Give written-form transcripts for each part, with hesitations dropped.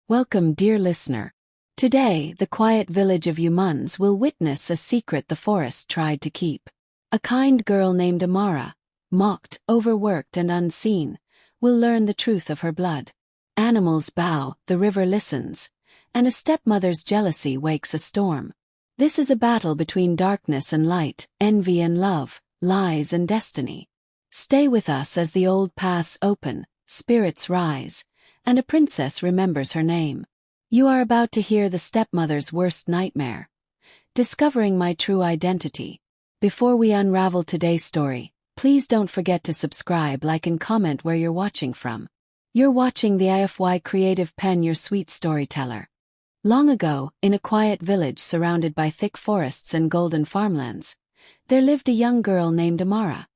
Welcome, dear listener. Today, the quiet village of Humans will witness a secret the forest tried to keep. A kind girl named Amara, mocked, overworked and unseen, will learn the truth of her blood. Animals bow, the river listens, and a stepmother's jealousy wakes a storm. This is a battle between darkness and light, envy and love, lies and destiny. Stay with us as the old paths open, spirits rise, and a princess remembers her name. You are about to hear the stepmother's worst nightmare. Discovering my true identity. Before we unravel today's story, please don't forget to subscribe, like and comment where you're watching from. You're watching the IFY Creative Pen, your sweet storyteller. Long ago, in a quiet village surrounded by thick forests and golden farmlands, there lived a young girl named Amara.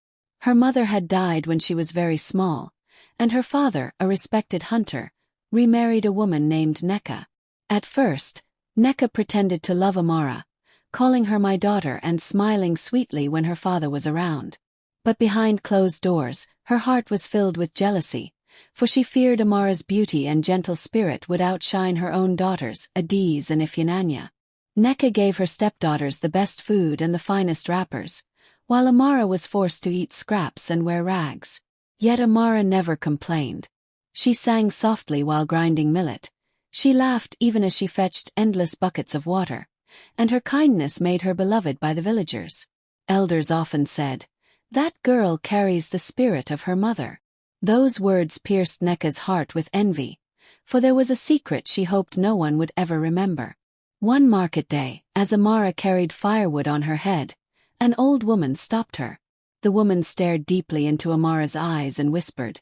Her mother had died when she was very small, and her father, a respected hunter, remarried a woman named Nneka. At first, Nneka pretended to love Amara, calling her my daughter and smiling sweetly when her father was around. But behind closed doors, her heart was filled with jealousy, for she feared Amara's beauty and gentle spirit would outshine her own daughters, Adiz and Ifyananya. Nneka gave her stepdaughters the best food and the finest wrappers, while Amara was forced to eat scraps and wear rags. Yet Amara never complained. She sang softly while grinding millet. She laughed even as she fetched endless buckets of water, and her kindness made her beloved by the villagers. Elders often said, "That girl carries the spirit of her mother." Those words pierced Nneka's heart with envy, for there was a secret she hoped no one would ever remember. One market day, as Amara carried firewood on her head, an old woman stopped her. The woman stared deeply into Amara's eyes and whispered,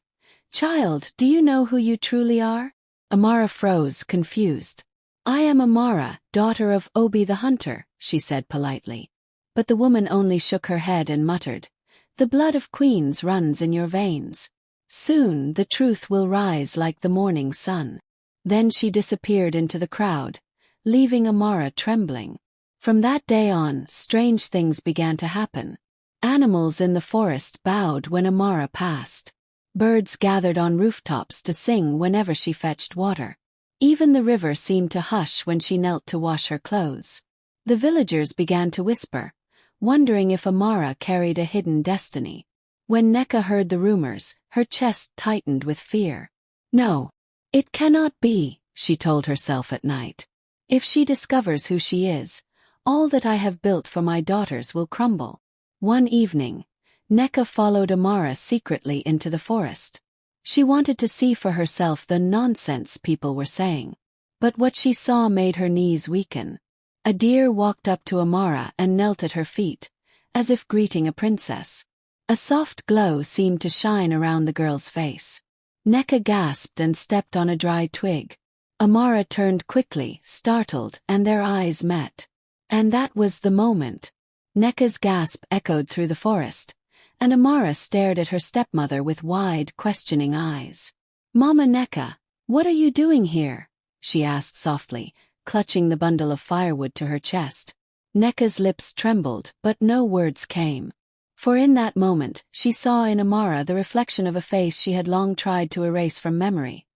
"Child, do you know who you truly are?" Amara froze, confused. "I am Amara, daughter of Obi the hunter," she said politely. But the woman only shook her head and muttered, "The blood of queens runs in your veins. Soon the truth will rise like the morning sun." Then she disappeared into the crowd, leaving Amara trembling. From that day on, strange things began to happen. Animals in the forest bowed when Amara passed. Birds gathered on rooftops to sing whenever she fetched water. Even the river seemed to hush when she knelt to wash her clothes. The villagers began to whisper, wondering if Amara carried a hidden destiny. When Nneka heard the rumors, her chest tightened with fear. "No, it cannot be," she told herself at night. "If she discovers who she is, all that I have built for my daughters will crumble." One evening, Nneka followed Amara secretly into the forest. She wanted to see for herself the nonsense people were saying. But what she saw made her knees weaken. A deer walked up to Amara and knelt at her feet, as if greeting a princess. A soft glow seemed to shine around the girl's face. Nneka gasped and stepped on a dry twig. Amara turned quickly, startled, and their eyes met. And that was the moment. Nneka's gasp echoed through the forest, and Amara stared at her stepmother with wide, questioning eyes. "Mama Nneka, what are you doing here?" she asked softly, clutching the bundle of firewood to her chest. Nneka's lips trembled, but no words came. For in that moment, she saw in Amara the reflection of a face she had long tried to erase from memory.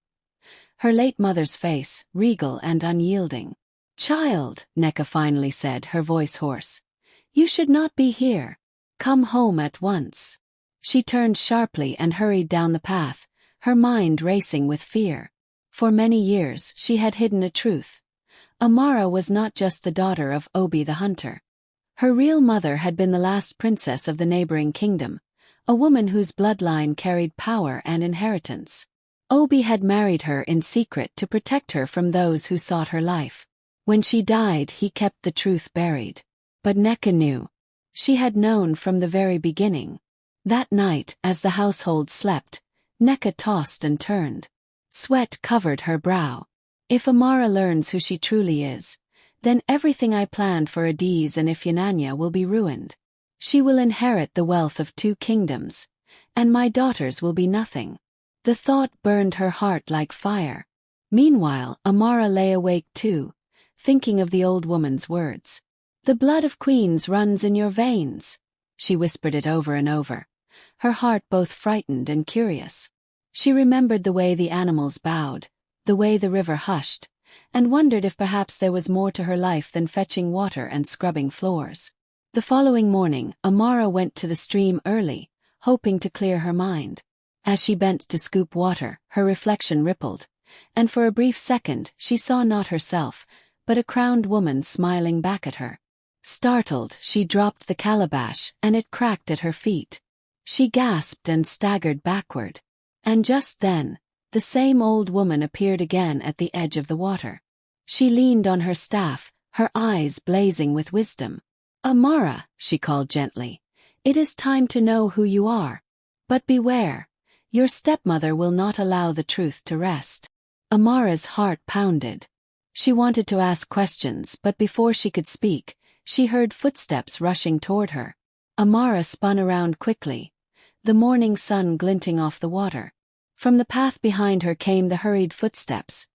Her late mother's face, regal and unyielding. "Child," Nneka finally said, her voice hoarse, "you should not be here. Come home at once." She turned sharply and hurried down the path, her mind racing with fear. For many years, she had hidden a truth. Amara was not just the daughter of Obi the hunter. Her real mother had been the last princess of the neighboring kingdom, a woman whose bloodline carried power and inheritance. Obi had married her in secret to protect her from those who sought her life. When she died, he kept the truth buried. But Nneka knew. She had known from the very beginning. That night, as the household slept, Nneka tossed and turned. Sweat covered her brow. "If Amara learns who she truly is, then everything I planned for Adiz and Ifyananya will be ruined. She will inherit the wealth of 2 kingdoms, and my daughters will be nothing." The thought burned her heart like fire. Meanwhile, Amara lay awake too, thinking of the old woman's words. "The blood of queens runs in your veins." She whispered it over and over, her heart both frightened and curious. She remembered the way the animals bowed, the the way the river hushed, and wondered if perhaps there was more to her life than fetching water and scrubbing floors. The following morning, Amara went to the stream early, hoping to clear her mind. As she bent to scoop water, her reflection rippled, and for a brief second she saw not herself, but a crowned woman smiling back at her. Startled, she dropped the calabash, and it cracked at her feet. She gasped and staggered backward. And just then, the same old woman appeared again at the edge of the water. She leaned on her staff, her eyes blazing with wisdom. "Amara," she called gently, "it is time to know who you are. But beware, your stepmother will not allow the truth to rest." Amara's heart pounded. She wanted to ask questions, but before she could speak, she heard footsteps rushing toward her. Amara spun around quickly, the morning sun glinting off the water. From the path behind her came the hurried footsteps,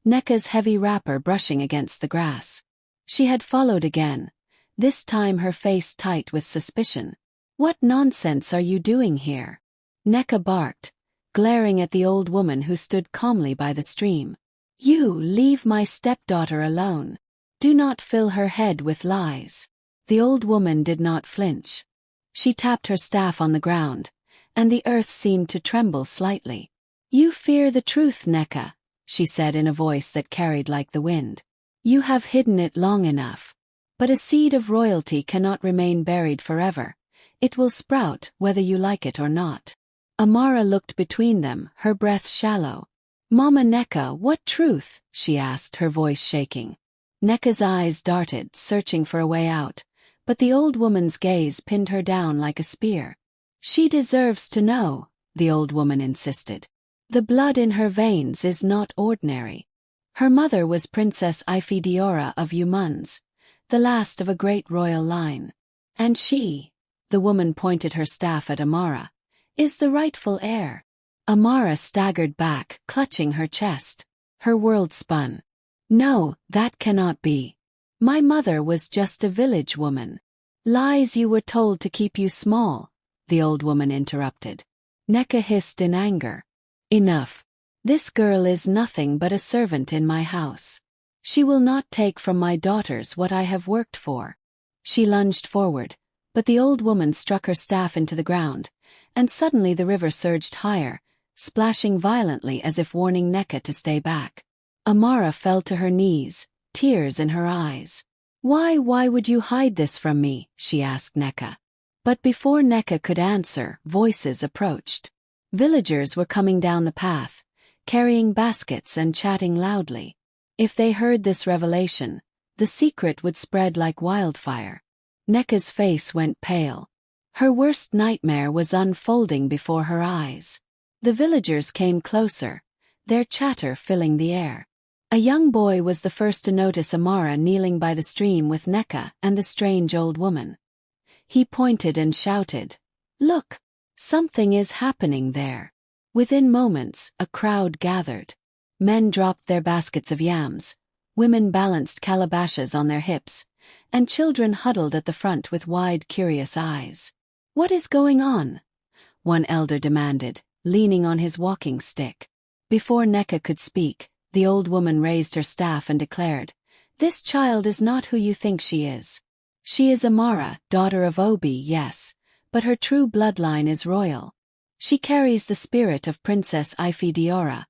Nneka's heavy wrapper brushing against the grass. She had followed again, this time her face tight with suspicion. "What nonsense are you doing here?" Nneka barked, glaring at the old woman who stood calmly by the stream. "You leave my stepdaughter alone. Do not fill her head with lies." The old woman did not flinch. She tapped her staff on the ground, and the earth seemed to tremble slightly. "You fear the truth, Nneka," she said in a voice that carried like the wind. "You have hidden it long enough. But a seed of royalty cannot remain buried forever. It will sprout whether you like it or not." Amara looked between them, her breath shallow. "Mama Nneka, what truth?" she asked, her voice shaking. Nneka's eyes darted, searching for a way out, but the old woman's gaze pinned her down like a spear. "She deserves to know," the old woman insisted. "The blood in her veins is not ordinary. Her mother was Princess Ifediora of Umans, the last of a great royal line. And she," the woman pointed her staff at Amara, "is the rightful heir." Amara staggered back, clutching her chest. Her world spun. "No, that cannot be. My mother was just a village woman." "Lies you were told to keep you small," the old woman interrupted. Nneka hissed in anger. "Enough. This girl is nothing but a servant in my house. She will not take from my daughters what I have worked for." She lunged forward, but the old woman struck her staff into the ground, and suddenly the river surged higher, splashing violently as if warning Nneka to stay back. Amara fell to her knees, tears in her eyes. Why would you hide this from me?" she asked Nneka. But before Nneka could answer, voices approached. Villagers were coming down the path, carrying baskets and chatting loudly. If they heard this revelation, the secret would spread like wildfire. Nneka's face went pale. Her worst nightmare was unfolding before her eyes. The villagers came closer, their chatter filling the air. A young boy was the first to notice Amara kneeling by the stream with Nneka and the strange old woman. He pointed and shouted, "Look! Something is happening there." Within moments, a crowd gathered. Men dropped their baskets of yams, women balanced calabashes on their hips, and children huddled at the front with wide, curious eyes. "What is going on?" one elder demanded, leaning on his walking stick. Before Nneka could speak, the old woman raised her staff and declared, "This child is not who you think she is. She is Amara, daughter of Obi, yes, but her true bloodline is royal. She carries the spirit of Princess Ifediora,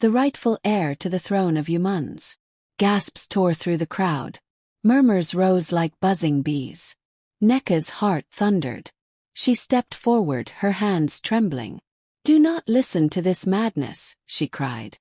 the rightful heir to the throne of Umans." Gasps tore through the crowd. Murmurs rose like buzzing bees. Nneka's heart thundered. She stepped forward, her hands trembling. "Do not listen to this madness," she cried.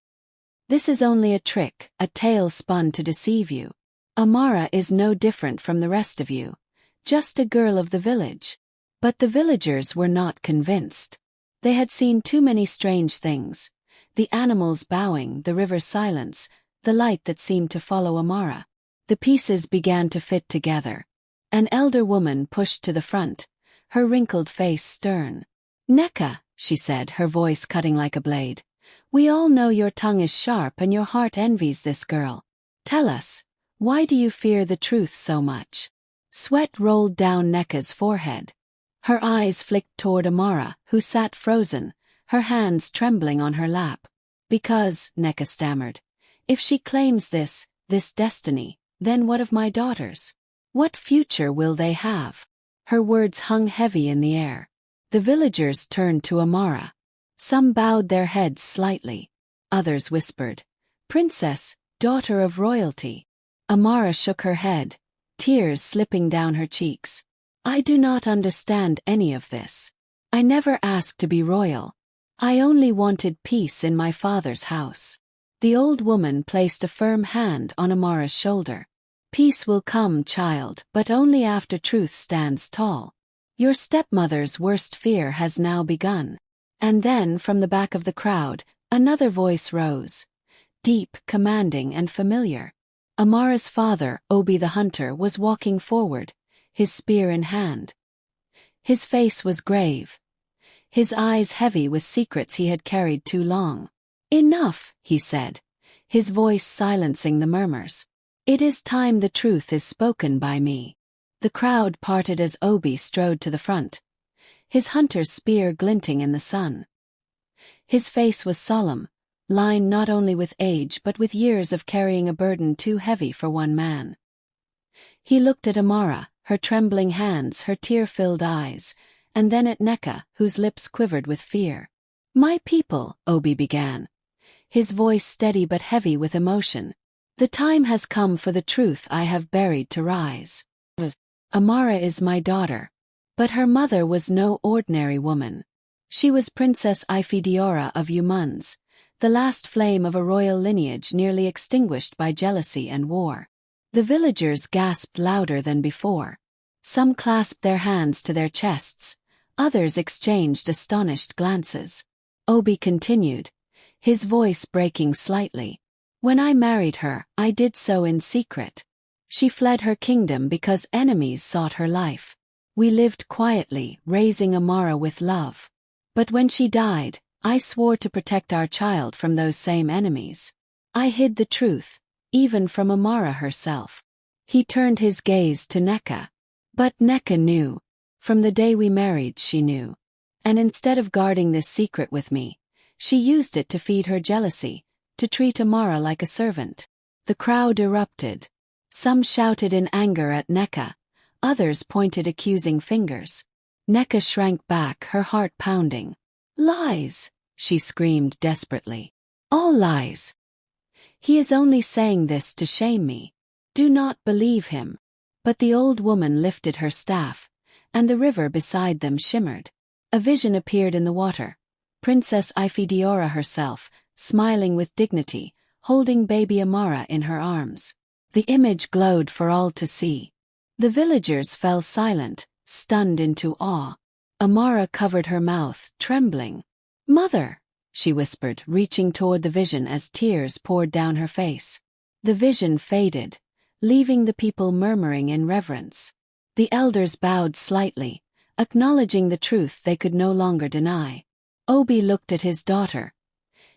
"This is only a trick, a tale spun to deceive you. Amara is no different from the rest of you, just a girl of the village." But the villagers were not convinced. They had seen too many strange things: the animals bowing, the river's silence, the light that seemed to follow Amara. The pieces began to fit together. An elder woman pushed to the front, her wrinkled face stern. "Nneka," she said, her voice cutting like a blade, "we all know your tongue is sharp and your heart envies this girl. Tell us, why do you fear the truth so much?" Sweat rolled down Nneka's forehead. Her eyes flicked toward Amara, who sat frozen, her hands trembling on her lap. "Because," Nneka stammered, If she claims this destiny, then what of my daughters? What future will they have? Her words hung heavy in the air. The villagers turned to Amara. Some bowed their heads slightly. Others whispered, "Princess, daughter of royalty." Amara shook her head, tears slipping down her cheeks. "I do not understand any of this. I never asked to be royal. I only wanted peace in my father's house." The old woman placed a firm hand on Amara's shoulder. "Peace will come, child, but only after truth stands tall. Your stepmother's worst fear has now begun." And then, from the back of the crowd, another voice rose, deep, commanding, and familiar. Amara's father, Obi the hunter, was walking forward, his spear in hand. His face was grave, his eyes heavy with secrets he had carried too long. "Enough," he said, his voice silencing the murmurs. "It is time the truth is spoken by me." The crowd parted as Obi strode to the front, his hunter's spear glinting in the sun. His face was solemn, lined not only with age but with years of carrying a burden too heavy for one man. He looked at Amara, her trembling hands, her tear-filled eyes, and then at Nneka, whose lips quivered with fear. "My people," Obi began, his voice steady but heavy with emotion. "The time has come for the truth I have buried to rise. Amara is my daughter, but her mother was no ordinary woman. She was Princess Ifidiora of Umans, the last flame of a royal lineage nearly extinguished by jealousy and war." The villagers gasped louder than before. Some clasped their hands to their chests, others exchanged astonished glances. Obi continued, his voice breaking slightly. "When I married her, I did so in secret. She fled her kingdom because enemies sought her life. We lived quietly, raising Amara with love. But when she died, I swore to protect our child from those same enemies. I hid the truth, even from Amara herself." He turned his gaze to Nneka. But Nneka knew. From the day we married, she knew. And instead of guarding this secret with me, she used it to feed her jealousy, to treat Amara like a servant. The crowd erupted. Some shouted in anger at Nneka, others pointed accusing fingers. Nneka shrank back, her heart pounding. "Lies!" she screamed desperately. "All lies! He is only saying this to shame me. Do not believe him." But the old woman lifted her staff, and the river beside them shimmered. A vision appeared in the water. Princess Ifidiora herself, smiling with dignity, holding baby Amara in her arms. The image glowed for all to see. The villagers fell silent, stunned into awe. Amara covered her mouth, trembling. "Mother," she whispered, reaching toward the vision as tears poured down her face. The vision faded, leaving the people murmuring in reverence. The elders bowed slightly, acknowledging the truth they could no longer deny. Obi looked at his daughter,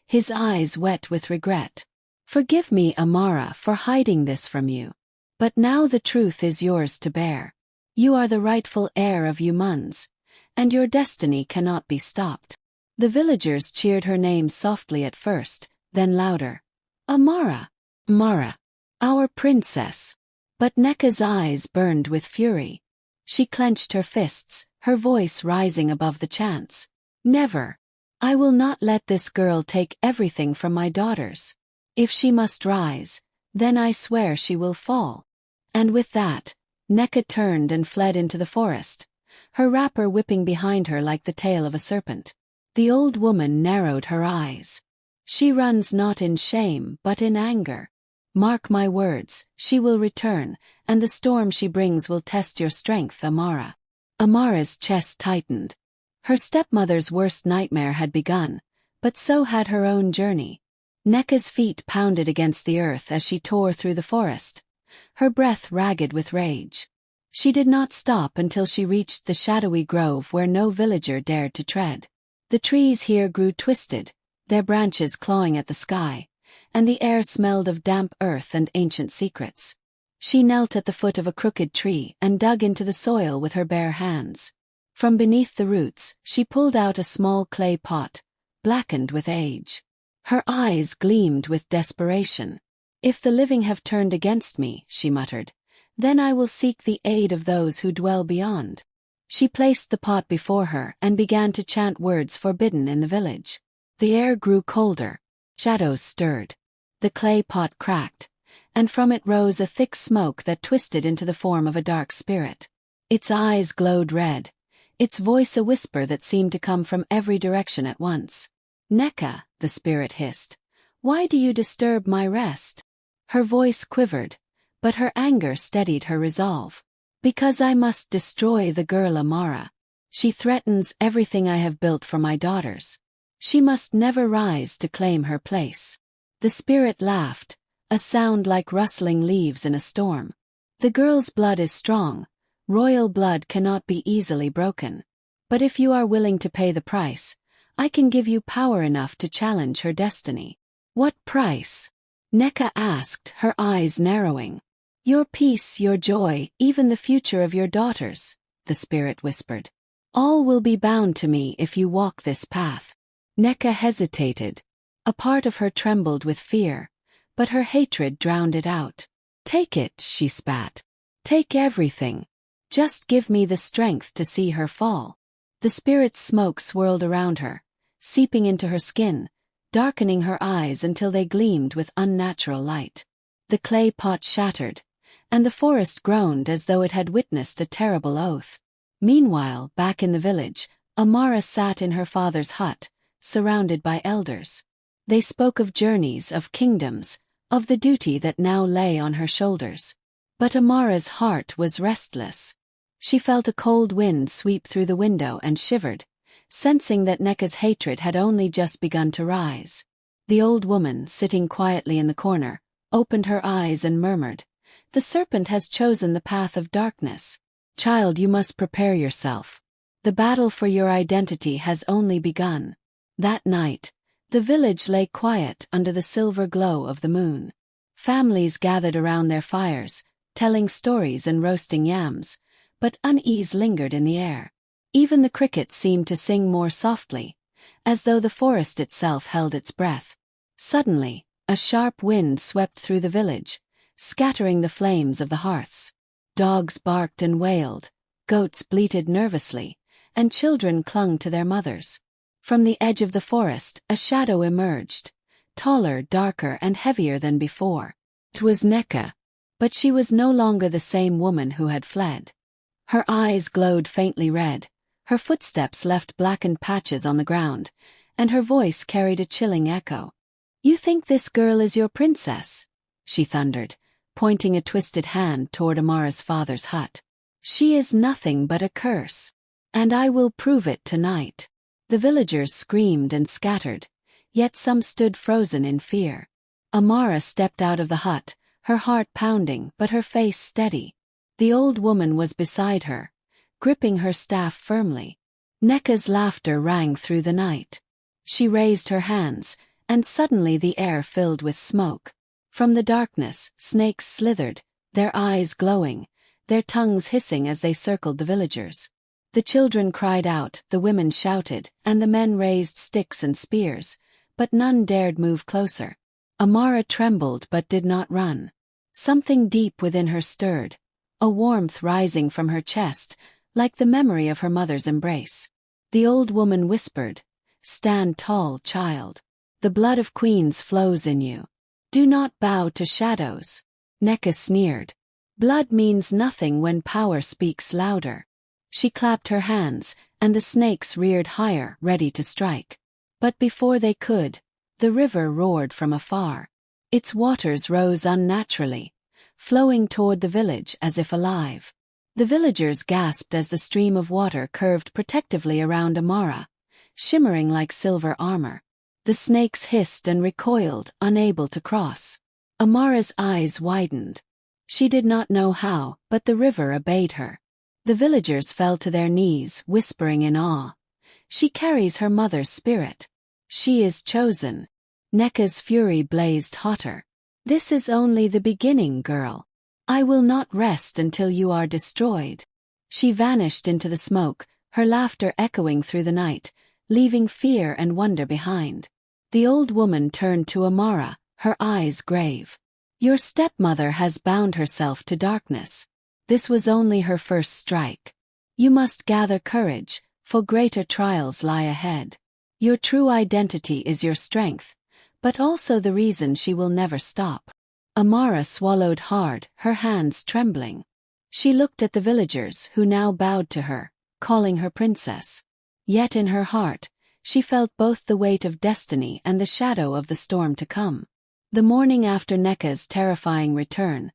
his eyes wet with regret. "Forgive me, Amara, for hiding this from you. But now the truth is yours to bear. You are the rightful heir of Umans, and your destiny cannot be stopped." The villagers cheered her name softly at first, then louder. "Amara! Amara! Our princess!" But Nneka's eyes burned with fury. She clenched her fists, her voice rising above the chants. "Never! I will not let this girl take everything from my daughters. If she must rise, then I swear she will fall." And with that, Nneka turned and fled into the forest, her wrapper whipping behind her like the tail of a serpent. The old woman narrowed her eyes. "She runs not in shame but in anger. Mark my words, she will return, and the storm she brings will test your strength, Amara." Amara's chest tightened. Her stepmother's worst nightmare had begun, but so had her own journey. Nneka's feet pounded against the earth as she tore through the forest, her breath ragged with rage. She did not stop until she reached the shadowy grove where no villager dared to tread. The trees here grew twisted, their branches clawing at the sky, and the air smelled of damp earth and ancient secrets. She knelt at the foot of a crooked tree and dug into the soil with her bare hands. From beneath the roots, she pulled out a small clay pot, blackened with age. Her eyes gleamed with desperation. "If the living have turned against me," she muttered, "then I will seek the aid of those who dwell beyond." She placed the pot before her and began to chant words forbidden in the village. The air grew colder. Shadows stirred. The clay pot cracked, and from it rose a thick smoke that twisted into the form of a dark spirit. Its eyes glowed red, its voice a whisper that seemed to come from every direction at once. "Nneka," the spirit hissed, "why do you disturb my rest?" Her voice quivered, but her anger steadied her resolve. "Because I must destroy the girl Amara. She threatens everything I have built for my daughters. She must never rise to claim her place." The spirit laughed, a sound like rustling leaves in a storm. "The girl's blood is strong. Royal blood cannot be easily broken. But if you are willing to pay the price, I can give you power enough to challenge her destiny." "What price?" Nneka asked, her eyes narrowing. "Your peace, your joy, even the future of your daughters," the spirit whispered. "All will be bound to me if you walk this path." Nneka hesitated. A part of her trembled with fear, but her hatred drowned it out. "Take it," she spat. "Take everything. Just give me the strength to see her fall." The spirit's smoke swirled around her, seeping into her skin, darkening her eyes until they gleamed with unnatural light. The clay pot shattered, and the forest groaned as though it had witnessed a terrible oath. Meanwhile, back in the village, Amara sat in her father's hut, surrounded by elders. They spoke of journeys, of kingdoms, of the duty that now lay on her shoulders. But Amara's heart was restless. She felt a cold wind sweep through the window and shivered, sensing that Nneka's hatred had only just begun to rise. The old woman, sitting quietly in the corner, opened her eyes and murmured, "The serpent has chosen the path of darkness. Child, you must prepare yourself. The battle for your identity has only begun." That night, the village lay quiet under the silver glow of the moon. Families gathered around their fires, telling stories and roasting yams, but unease lingered in the air. Even the crickets seemed to sing more softly, as though the forest itself held its breath. Suddenly, a sharp wind swept through the village, scattering the flames of the hearths. Dogs barked and wailed, goats bleated nervously, and children clung to their mothers. From the edge of the forest, a shadow emerged, taller, darker, and heavier than before. It was Nneka, but she was no longer the same woman who had fled. Her eyes glowed faintly red, her footsteps left blackened patches on the ground, and her voice carried a chilling echo. "You think this girl is your princess?" she thundered, pointing a twisted hand toward Amara's father's hut. "She is nothing but a curse. And I will prove it tonight." The villagers screamed and scattered, yet some stood frozen in fear. Amara stepped out of the hut, her heart pounding but her face steady. The old woman was beside her, gripping her staff firmly. Nneka's laughter rang through the night. She raised her hands, and suddenly the air filled with smoke. From the darkness, snakes slithered, their eyes glowing, their tongues hissing as they circled the villagers. The children cried out, the women shouted, and the men raised sticks and spears, but none dared move closer. Amara trembled but did not run. Something deep within her stirred, a warmth rising from her chest, like the memory of her mother's embrace. The old woman whispered, "Stand tall, child. The blood of queens flows in you. Do not bow to shadows." Nneka sneered. "Blood means nothing when power speaks louder." She clapped her hands, and the snakes reared higher, ready to strike. But before they could, the river roared from afar. Its waters rose unnaturally, flowing toward the village as if alive. The villagers gasped as the stream of water curved protectively around Amara, shimmering like silver armor. The snakes hissed and recoiled, unable to cross. Amara's eyes widened. She did not know how, but the river obeyed her. The villagers fell to their knees, whispering in awe. "She carries her mother's spirit. She is chosen." Nneka's fury blazed hotter. "This is only the beginning, girl. I will not rest until you are destroyed." She vanished into the smoke, her laughter echoing through the night, leaving fear and wonder behind. The old woman turned to Amara, her eyes grave. Your stepmother has bound herself to darkness. This was only her first strike. You must gather courage, for greater trials lie ahead. Your true identity is your strength, but also the reason she will never stop. Amara swallowed hard, her hands trembling. She looked at the villagers who now bowed to her, calling her princess. Yet in her heart, she felt both the weight of destiny and the shadow of the storm to come. The morning after Nneka's terrifying return,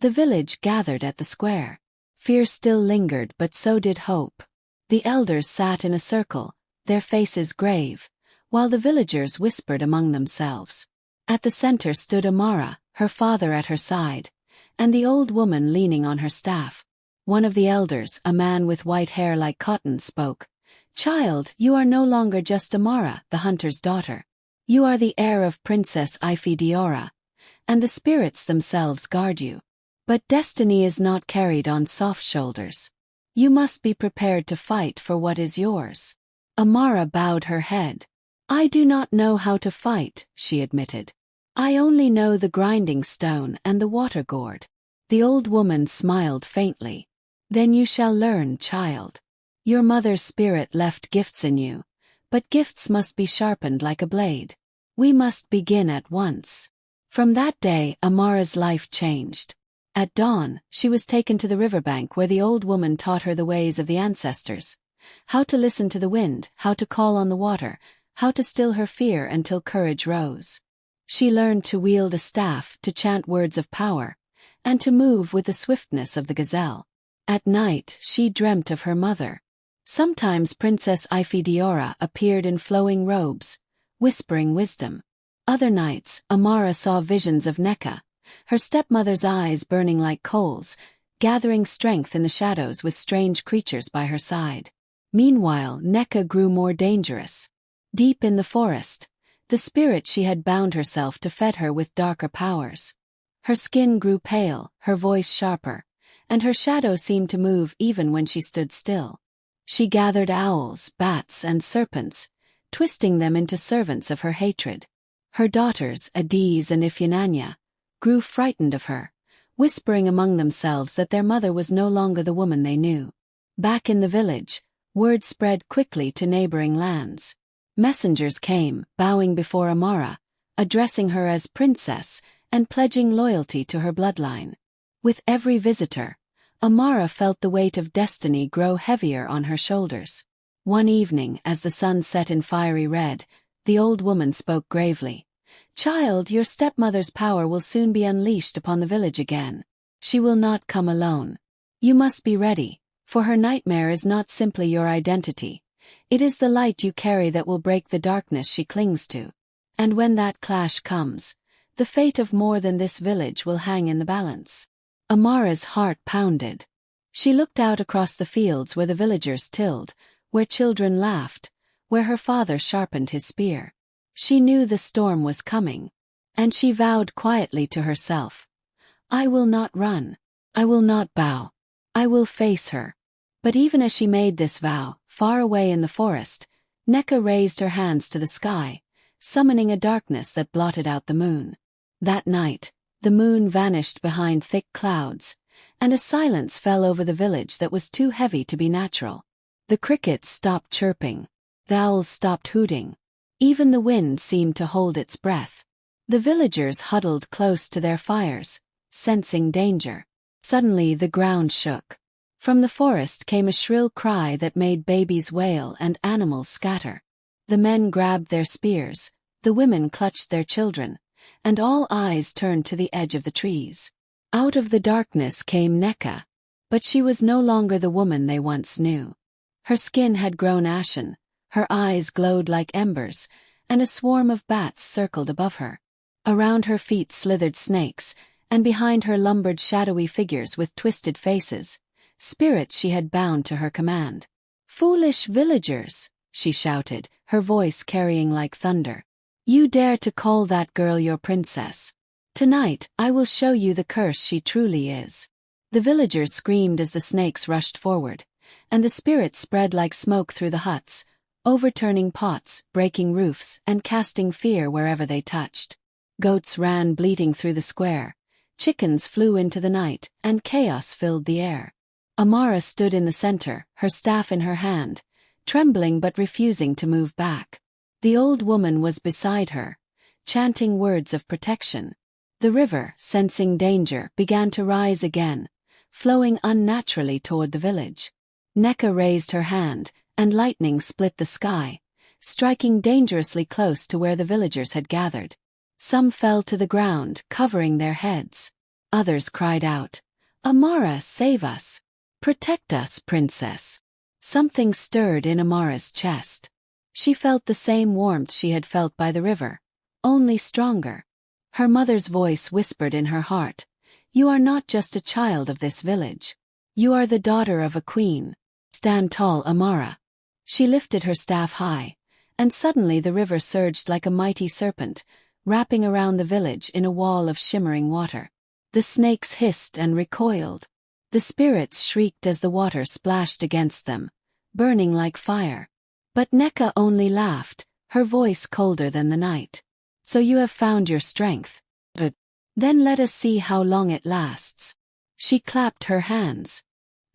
the village gathered at the square. Fear still lingered, but so did hope. The elders sat in a circle, their faces grave, while the villagers whispered among themselves. At the center stood Amara, her father at her side, and the old woman leaning on her staff. One of the elders, a man with white hair like cotton, spoke. Child, you are no longer just Amara, the hunter's daughter. You are the heir of Princess Ifediora, and the spirits themselves guard you. But destiny is not carried on soft shoulders. You must be prepared to fight for what is yours. Amara bowed her head. I do not know how to fight, she admitted. I only know the grinding stone and the water gourd. The old woman smiled faintly. Then you shall learn, child. Your mother's spirit left gifts in you, but gifts must be sharpened like a blade. We must begin at once. From that day, Amara's life changed. At dawn, she was taken to the riverbank where the old woman taught her the ways of the ancestors. How to listen to the wind, how to call on the water, how to still her fear until courage rose. She learned to wield a staff, to chant words of power, and to move with the swiftness of the gazelle. At night, she dreamt of her mother. Sometimes Princess Ifediora appeared in flowing robes, whispering wisdom. Other nights, Amara saw visions of Nneka, her stepmother's eyes burning like coals, gathering strength in the shadows with strange creatures by her side. Meanwhile, Nneka grew more dangerous. Deep in the forest, the spirit she had bound herself to fed her with darker powers. Her skin grew pale, her voice sharper, and her shadow seemed to move even when she stood still. She gathered owls, bats, and serpents, twisting them into servants of her hatred. Her daughters, Adiz and Ifyananya, grew frightened of her, whispering among themselves that their mother was no longer the woman they knew. Back in the village, word spread quickly to neighboring lands. Messengers came, bowing before Amara, addressing her as princess and pledging loyalty to her bloodline. With every visitor, Amara felt the weight of destiny grow heavier on her shoulders. One evening, as the sun set in fiery red, the old woman spoke gravely. Child, your stepmother's power will soon be unleashed upon the village again. She will not come alone. You must be ready, for her nightmare is not simply your identity. It is the light you carry that will break the darkness she clings to. And when that clash comes, the fate of more than this village will hang in the balance. Amara's heart pounded. She looked out across the fields where the villagers tilled, where children laughed, where her father sharpened his spear. She knew the storm was coming, and she vowed quietly to herself, I will not run. I will not bow. I will face her. But even as she made this vow, far away in the forest, Nneka raised her hands to the sky, summoning a darkness that blotted out the moon. That night, the moon vanished behind thick clouds, and a silence fell over the village that was too heavy to be natural. The crickets stopped chirping. The owls stopped hooting. Even the wind seemed to hold its breath. The villagers huddled close to their fires, sensing danger. Suddenly the ground shook. From the forest came a shrill cry that made babies wail and animals scatter. The men grabbed their spears, the women clutched their children, and all eyes turned to the edge of the trees. Out of the darkness came Nneka, but she was no longer the woman they once knew. Her skin had grown ashen, her eyes glowed like embers, and a swarm of bats circled above her. Around her feet slithered snakes, and behind her lumbered shadowy figures with twisted faces, spirits she had bound to her command. Foolish villagers, she shouted, her voice carrying like thunder. You dare to call that girl your princess? Tonight, I will show you the curse she truly is. The villagers screamed as the snakes rushed forward, and the spirits spread like smoke through the huts, overturning pots, breaking roofs, and casting fear wherever they touched. Goats ran bleating through the square, chickens flew into the night, and chaos filled the air. Amara stood in the center, her staff in her hand, trembling but refusing to move back. The old woman was beside her, chanting words of protection. The river, sensing danger, began to rise again, flowing unnaturally toward the village. Nneka raised her hand, and lightning split the sky, striking dangerously close to where the villagers had gathered. Some fell to the ground, covering their heads. Others cried out, "Amara, save us! Protect us, princess!" Something stirred in Amara's chest. She felt the same warmth she had felt by the river, only stronger. Her mother's voice whispered in her heart, "You are not just a child of this village. You are the daughter of a queen. Stand tall, Amara." She lifted her staff high, and suddenly the river surged like a mighty serpent, wrapping around the village in a wall of shimmering water. The snakes hissed and recoiled. The spirits shrieked as the water splashed against them, burning like fire. But Nneka only laughed, her voice colder than the night. "So you have found your strength. Then let us see how long it lasts." She clapped her hands,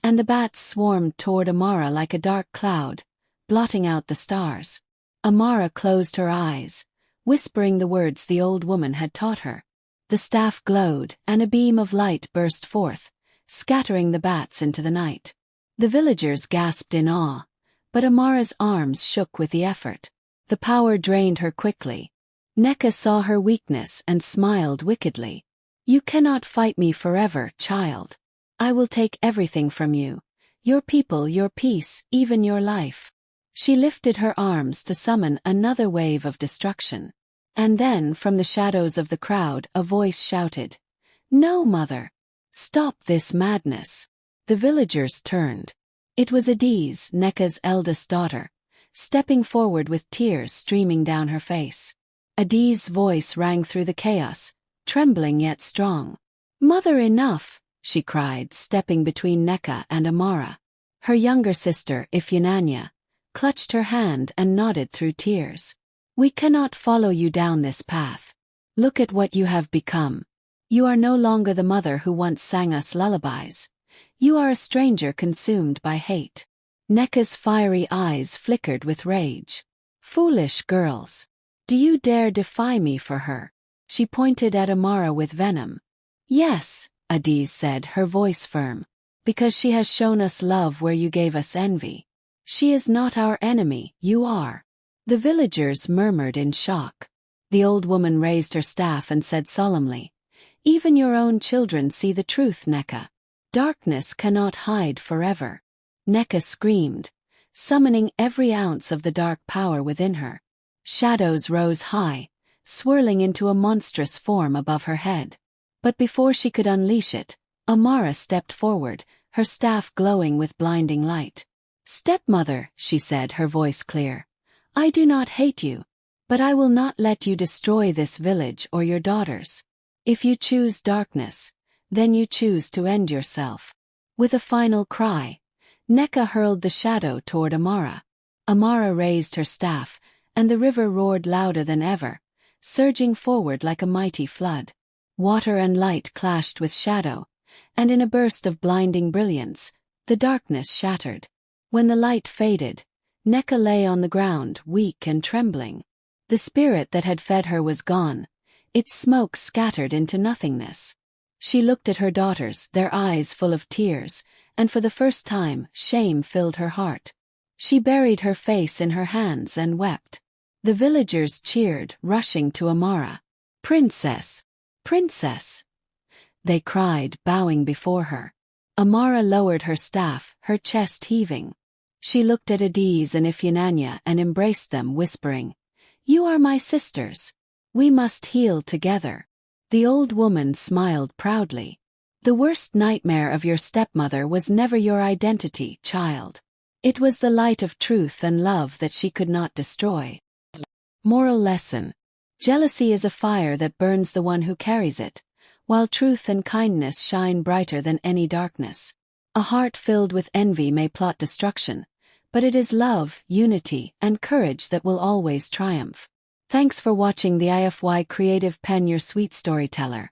and the bats swarmed toward Amara like a dark cloud, blotting out the stars. Amara closed her eyes, whispering the words the old woman had taught her. The staff glowed, and a beam of light burst forth, scattering the bats into the night. The villagers gasped in awe, but Amara's arms shook with the effort. The power drained her quickly. Nneka saw her weakness and smiled wickedly. "You cannot fight me forever, child. I will take everything from you, your people, your peace, even your life." She lifted her arms to summon another wave of destruction. And then, from the shadows of the crowd, a voice shouted, "No, mother! Stop this madness!" The villagers turned. It was Adiz, Nneka's eldest daughter, stepping forward with tears streaming down her face. Adiz's voice rang through the chaos, trembling yet strong. "Mother, enough!" she cried, stepping between Nneka and Amara. Her younger sister, Ifyinanya, clutched her hand and nodded through tears. "We cannot follow you down this path. Look at what you have become. You are no longer the mother who once sang us lullabies. You are a stranger consumed by hate." Nneka's fiery eyes flickered with rage. "Foolish girls! Do you dare defy me for her?" She pointed at Amara with venom. "Yes," Adiz said, her voice firm, "because she has shown us love where you gave us envy. She is not our enemy, you are." The villagers murmured in shock. The old woman raised her staff and said solemnly, "Even your own children see the truth, Nneka. Darkness cannot hide forever." Nneka screamed, summoning every ounce of the dark power within her. Shadows rose high, swirling into a monstrous form above her head. But before she could unleash it, Amara stepped forward, her staff glowing with blinding light. "Stepmother," she said, her voice clear, "I do not hate you, but I will not let you destroy this village or your daughters. If you choose darkness, then you choose to end yourself." With a final cry, Nneka hurled the shadow toward Amara. Amara raised her staff, and the river roared louder than ever, surging forward like a mighty flood. Water and light clashed with shadow, and in a burst of blinding brilliance, the darkness shattered. When the light faded, Nneka lay on the ground, weak and trembling. The spirit that had fed her was gone, its smoke scattered into nothingness. She looked at her daughters, their eyes full of tears, and for the first time, shame filled her heart. She buried her face in her hands and wept. The villagers cheered, rushing to Amara. "Princess! Princess!" they cried, bowing before her. Amara lowered her staff, her chest heaving. She looked at Adiz and Ifyinanya and embraced them, whispering, "You are my sisters. We must heal together." The old woman smiled proudly. "The worst nightmare of your stepmother was never your identity, child. It was the light of truth and love that she could not destroy." Moral lesson: jealousy is a fire that burns the one who carries it, while truth and kindness shine brighter than any darkness. A heart filled with envy may plot destruction, But it is love, unity, and courage that will always triumph. Thanks for watching the IFY Creative Pen, your sweet storyteller.